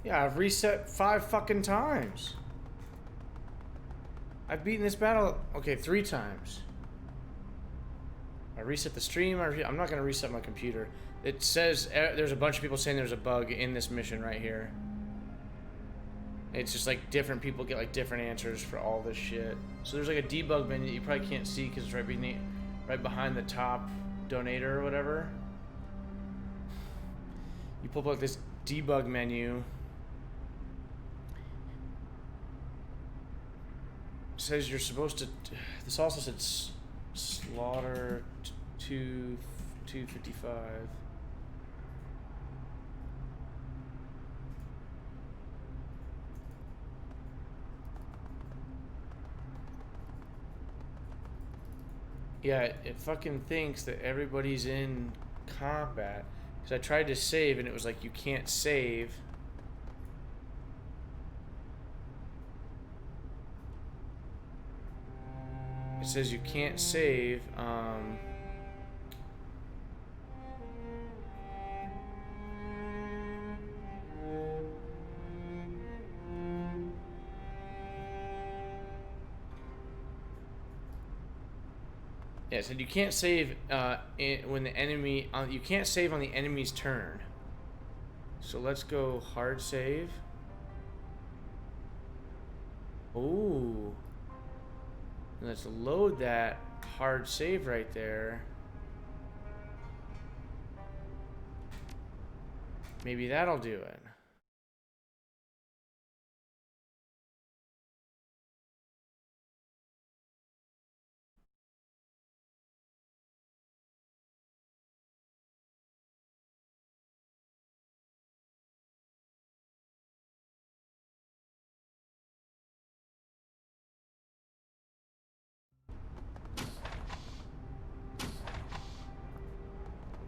Yeah, I've reset 5 fucking times. I've beaten this battle, okay, 3 times. I reset the stream. I'm not going to reset my computer. It says there's a bunch of people saying there's a bug in this mission right here. It's just like different people get like different answers for all this shit. So there's like a debug menu that you probably can't see because it's right behind the top donator or whatever. You pull up this debug menu. It says you're supposed to. This also said slaughter 255. Yeah, it fucking thinks that everybody's in combat. Because I tried to save and it was like, you can't save. It says you can't save. Yeah, it said you can't save when the enemy. You can't save on the enemy's turn. So let's go hard save. Ooh. Let's load that hard save right there. Maybe that'll do it.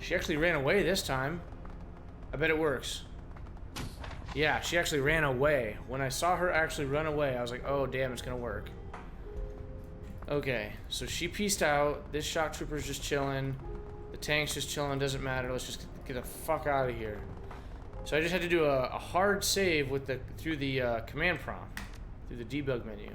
She actually ran away this time. I bet it works. Yeah, she actually ran away. When I saw her actually run away, I was like, oh, damn, it's gonna work. Okay, so she pieced out. This shock trooper's just chilling. The tank's just chilling, doesn't matter. Let's just get the fuck out of here. So I just had to do a hard save with through the command prompt, through the debug menu.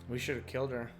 We should have killed her.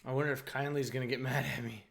I wonder if Kindly's gonna get mad at me.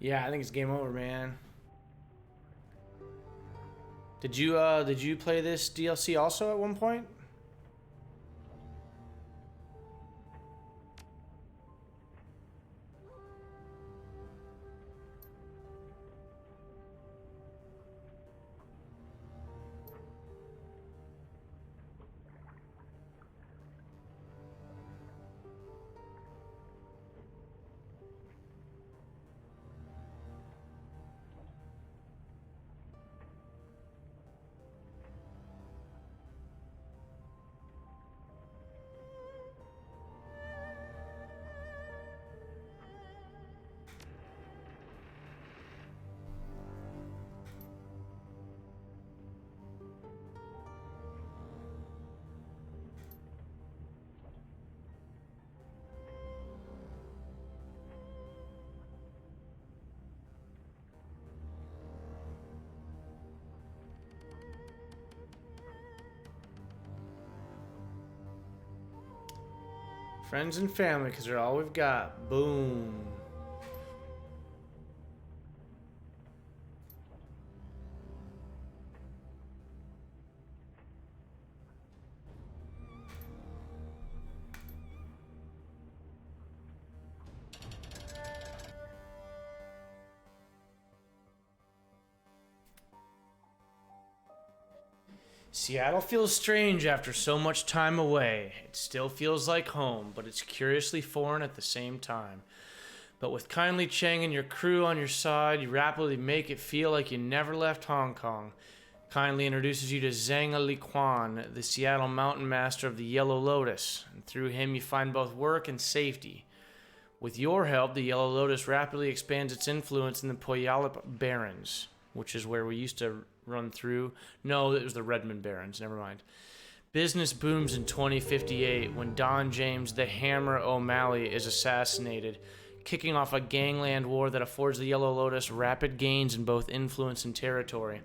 Yeah, I think it's game over, man. Did you play this DLC also at one point? Friends and family, because they're all we've got. Boom. Seattle feels strange after so much time away. It still feels like home, but it's curiously foreign at the same time. But with Kindly Cheng and your crew on your side, you rapidly make it feel like you never left Hong Kong. Kindly introduces you to Zhang Li Quan, the Seattle mountain master of the Yellow Lotus, and through him you find both work and safety. With your help, the Yellow Lotus rapidly expands its influence in the Puyallup Barrens, which is where we used to run through. No, it was the Redmond Barrens. Never mind. Business booms in 2058 when Don James the Hammer O'Malley is assassinated, kicking off a gangland war that affords the Yellow Lotus rapid gains in both influence and territory.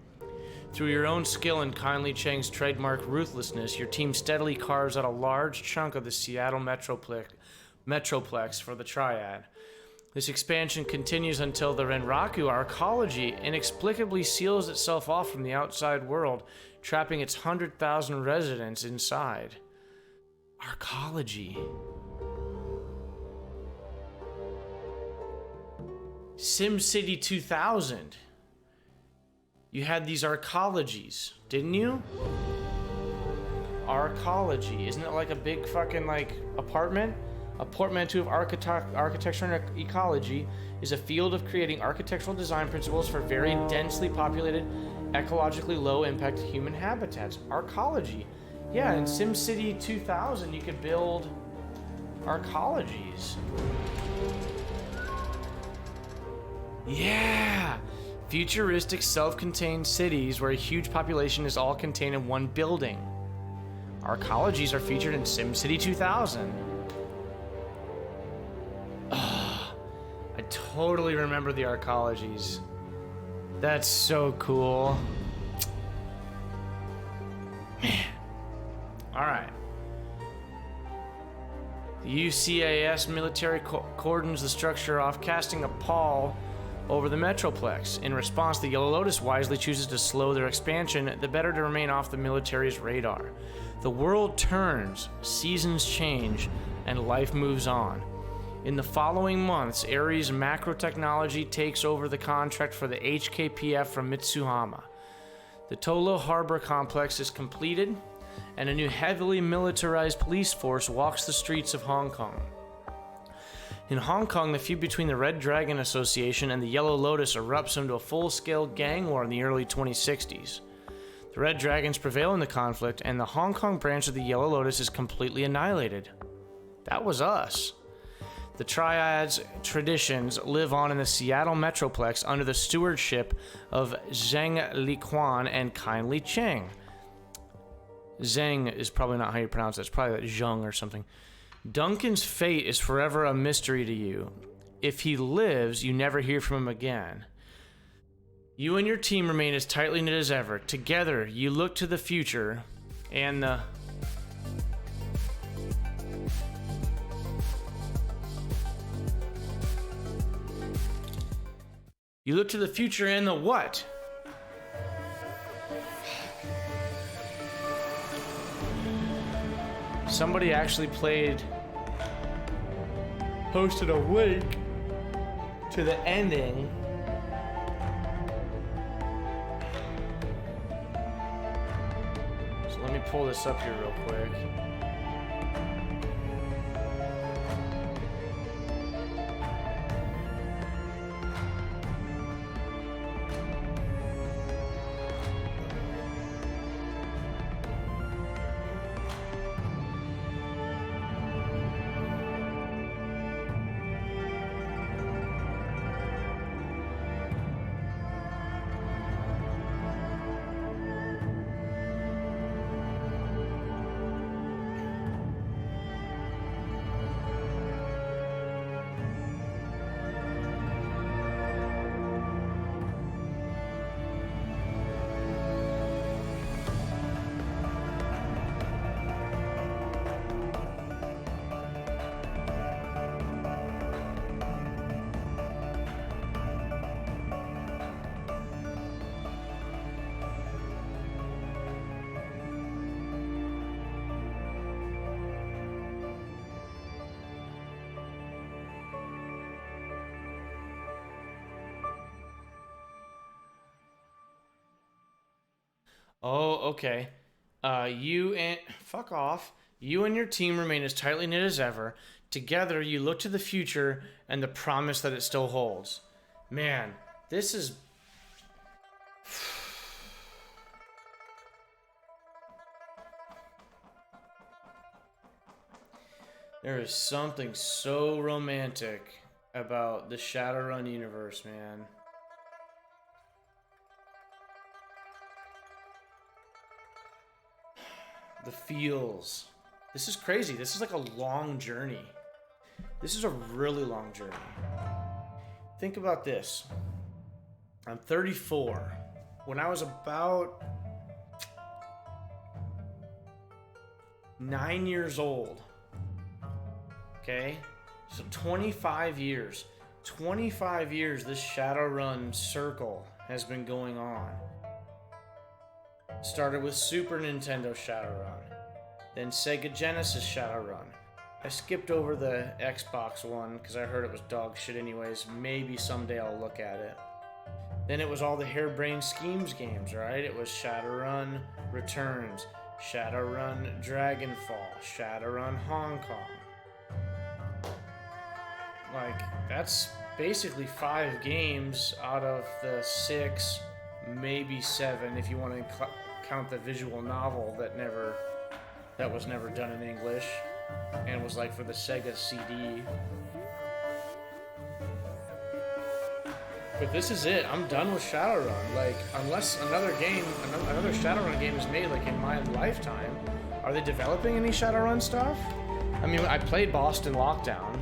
Through your own skill and Kindly Cheng's trademark ruthlessness, your team steadily carves out a large chunk of the Seattle Metroplex for the Triad. This expansion continues until the Renraku arcology inexplicably seals itself off from the outside world, trapping its 100,000 residents inside. Arcology. SimCity 2000. You had these arcologies, didn't you? Arcology. Isn't it like a big fucking like apartment? A portmanteau of architecture and ecology is a field of creating architectural design principles for very densely populated, ecologically low-impact human habitats. Arcology. Yeah, in SimCity 2000, you could build arcologies. Yeah! Futuristic, self-contained cities where a huge population is all contained in one building. Arcologies are featured in SimCity 2000. I totally remember the arcologies. That's so cool. Man. Alright. The UCAS military cordons the structure off, casting a pall over the Metroplex. In response, the Yellow Lotus wisely chooses to slow their expansion, the better to remain off the military's radar. The world turns, seasons change, and life moves on. In the following months, Ares Macro Technology takes over the contract for the HKPF from Mitsuhama. The Tolo Harbor complex is completed, and a new heavily militarized police force walks the streets of Hong Kong. In Hong Kong, the feud between the Red Dragon Association and the Yellow Lotus erupts into a full-scale gang war in the early 2060s. The Red Dragons prevail in the conflict, and the Hong Kong branch of the Yellow Lotus is completely annihilated. That was us. The Triad's traditions live on in the Seattle Metroplex under the stewardship of Zheng Liquan and Kindly Cheng. Zheng is probably not how you pronounce it. It's probably like Zheng or something. Duncan's fate is forever a mystery to you. If he lives, you never hear from him again. You and your team remain as tightly knit as ever. Together, you look to the future and the... You look to the future and the what? Somebody actually posted a link to the ending. So let me pull this up here real quick. Oh, okay. Fuck off. You and your team remain as tightly knit as ever. Together, you look to the future and the promise that it still holds. Man, this is... There is something so romantic about the Shadowrun universe, man. The feels. This is crazy. This is like a long journey. This is a really long journey. Think about this. I'm 34. When I was about 9 years old, okay? So 25 years. 25 years this Shadowrun circle has been going on. Started with Super Nintendo Shadowrun, then Sega Genesis Shadowrun. I skipped over the Xbox one because I heard it was dog shit anyways. Maybe someday I'll look at it. Then it was all the Harebrained Schemes games, right? It was Shadowrun Returns, Shadowrun Dragonfall, Shadowrun Hong Kong. Like, that's basically 5 games out of the 6, maybe 7 if you want to count the visual novel that was never done in English and was like for the Sega CD. But this is it. I'm done with Shadowrun. Like, unless another Shadowrun game is made like in my lifetime. Are they developing any Shadowrun stuff? I mean, I played Boston Lockdown.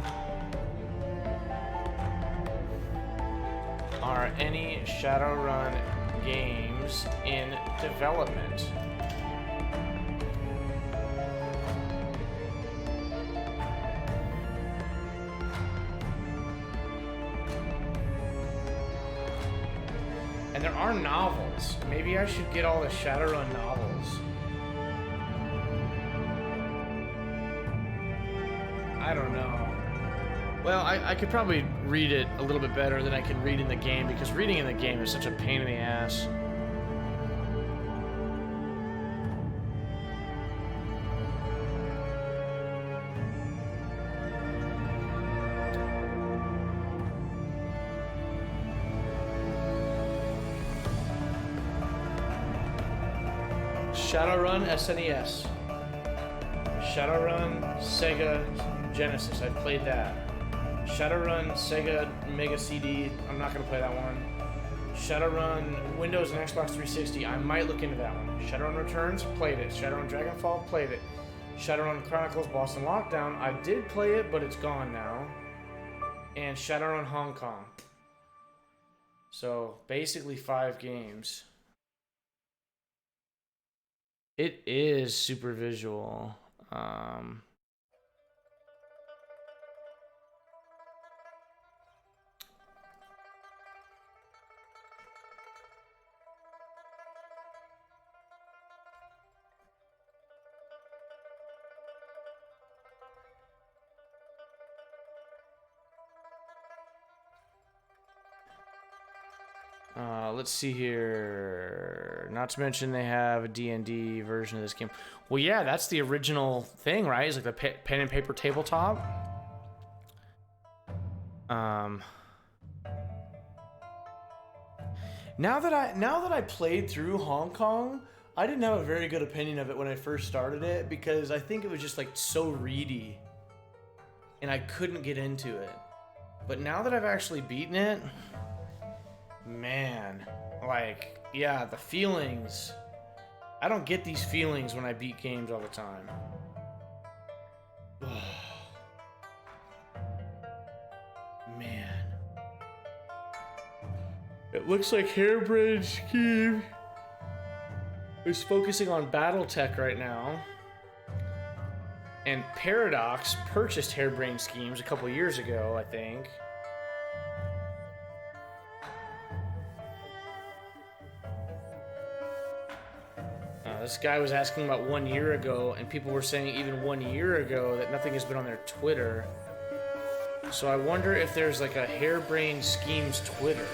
Are any Shadowrun games in development? And there are novels. Maybe I should get all the Shadowrun novels. I don't know. Well, I could probably read it a little bit better than I can read in the game, because reading in the game is such a pain in the ass. Shadowrun SNES. Shadowrun Sega Genesis. I played that. Shadowrun Sega Mega CD. I'm not going to play that one. Shadowrun Windows and Xbox 360. I might look into that one. Shadowrun Returns. Played it. Shadowrun Dragonfall. Played it. Shadowrun Chronicles Boston Lockdown. I did play it, but it's gone now. And Shadowrun Hong Kong. So basically 5 games. It is super visual. Let's see here. Not to mention they have a D&D version of this game. Well, yeah, that's the original thing, right? It's like the pen and paper tabletop. Now that I played through Hong Kong, I didn't have a very good opinion of it when I first started it, because I think it was just like so reedy, and I couldn't get into it. But now that I've actually beaten it, man, like, yeah, the feelings. I don't get these feelings when I beat games all the time. Man. It looks like Hairbrained Scheme is focusing on Battletech right now. And Paradox purchased Hairbrained Schemes a couple years ago, I think. This guy was asking about 1 year ago, and people were saying even 1 year ago that nothing has been on their Twitter. So I wonder if there's like a Hairbrained Schemes Twitter.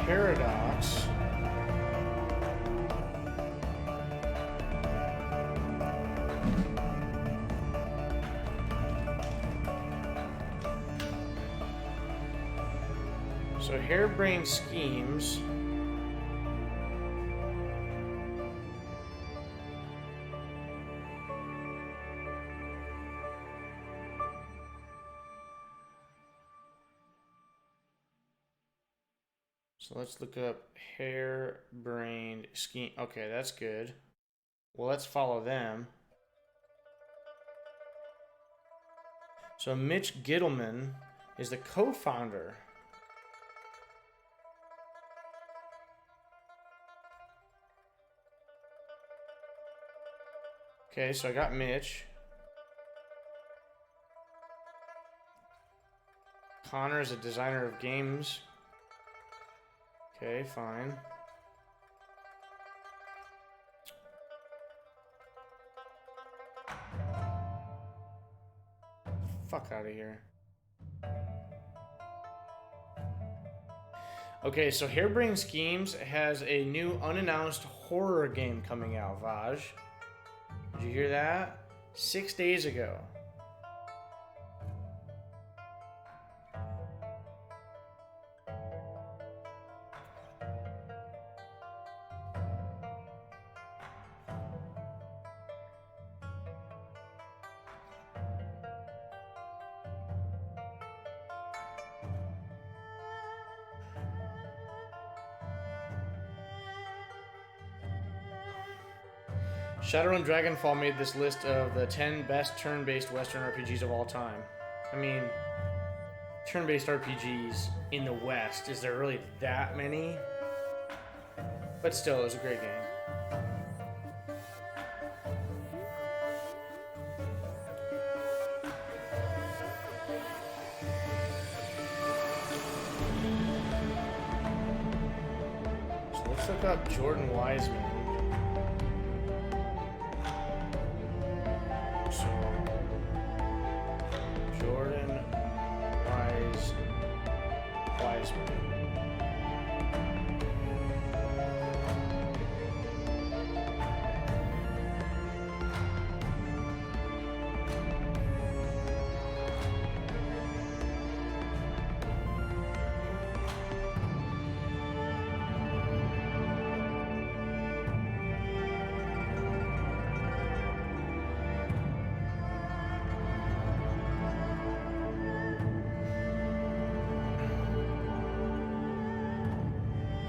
Paradox. So Hairbrained Schemes. So let's look up Hairbrained Scheme. Okay, that's good. Well, let's follow them. So Mitch Gittleman is the co-founder. Okay, so I got Mitch. Connor is a designer of games. Okay, fine. Fuck out of here. Okay, so Harebrained Schemes has a new unannounced horror game coming out, Vaj. Did you hear that? 6 days ago. Shadowrun Dragonfall made this list of the 10 best turn-based Western RPGs of all time. I mean, turn-based RPGs in the West, is there really that many? But still, it was a great game. So let's look up Jordan Wiseman.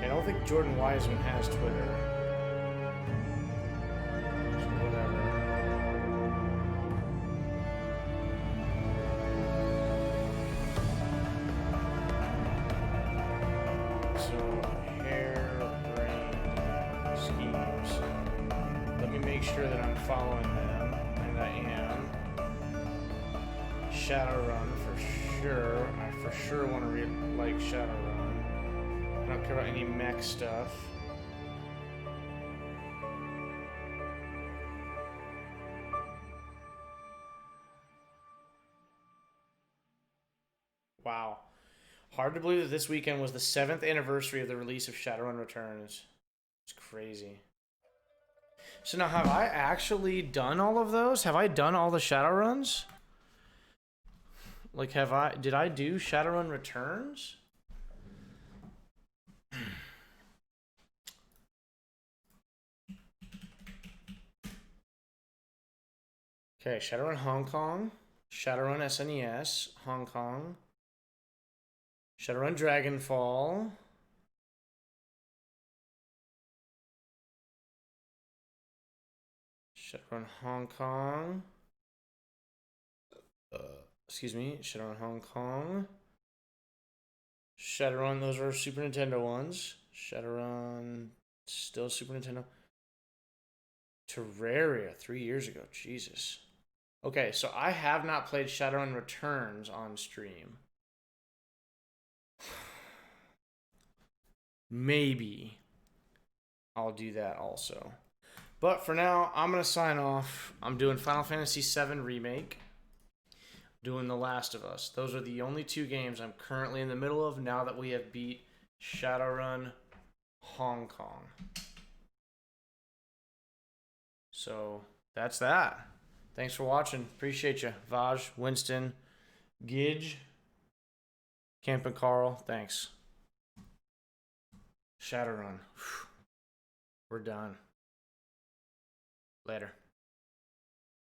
I don't think Jordan Wiseman has Twitter. So whatever. So, Harebrained Schemes. Let me make sure that I'm following them, and I am. Shadowrun for sure. I for sure want to read like Shadowrun. I don't care about any mech stuff. Wow. Hard to believe that this weekend was the 7th anniversary of the release of Shadowrun Returns. It's crazy. So now, have I actually done all of those? Have I done all the Shadowruns? Like, did I do Shadowrun Returns? Okay, Shadowrun Hong Kong, Shadowrun SNES, Hong Kong, Shadowrun Dragonfall, Shadowrun Hong Kong, excuse me, Shadowrun Hong Kong, Shadowrun, those are Super Nintendo ones, Shadowrun, still Super Nintendo, Terraria, 3 years ago, Jesus. Okay, so I have not played Shadowrun Returns on stream. Maybe I'll do that also. But for now, I'm going to sign off. I'm doing Final Fantasy VII Remake. Doing The Last of Us. Those are the only 2 games I'm currently in the middle of now that we have beat Shadowrun Hong Kong. So, that's that. Thanks for watching. Appreciate you. Vaj, Winston, Gidge, Camp and Carl. Thanks. Shadowrun. We're done. Later.